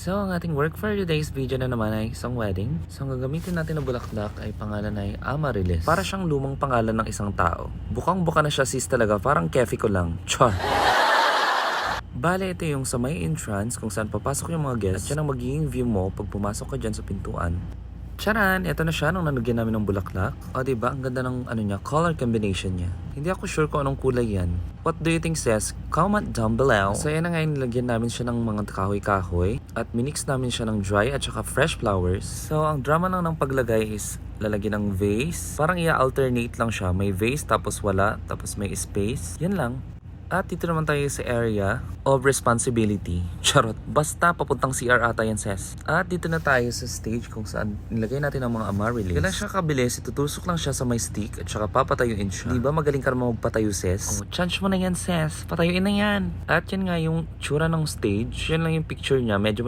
So, ang ating work for today's video na naman ay isang wedding. So, ang gagamitin natin na bulaklak ay pangalan ay Amaryllis. Para siyang lumang pangalan ng isang tao. Bukang-buka na siya sis talaga, parang kefi ko lang. Char! Bale, ito yung sa may entrance kung saan papasok yung mga guests. At yan ang magiging view mo pag pumasok ka dyan sa pintuan. Charan! Ito na siya nung nanagyan namin ng bulaklak. O diba, ang ganda ng color combination niya. Hindi ako sure kung anong kulay yan. What do you think sis? Comment down below. So yan na nga, nilagyan namin siya ng mga kahoy-kahoy. At minix namin siya ng dry at saka fresh flowers. So ang drama lang ng paglagay is lalagyan ng vase. Parang i-alternate lang siya. May vase tapos wala, tapos may space. Yan lang. At dito naman tayo sa area of responsibility. Charot. Basta papuntang CR ata yan, ses. At dito na tayo sa stage kung saan nilagay natin ang mga Amaryllis. Kailan siya kabilis, itutusok lang siya sa may stick at saka papatayuin siya. Diba magaling ka naman magpatayo, ses? Oh, chance mo na yan, ses. Patayuin na yan. At yan nga yung tsura ng stage. Yan lang yung picture niya. Medyo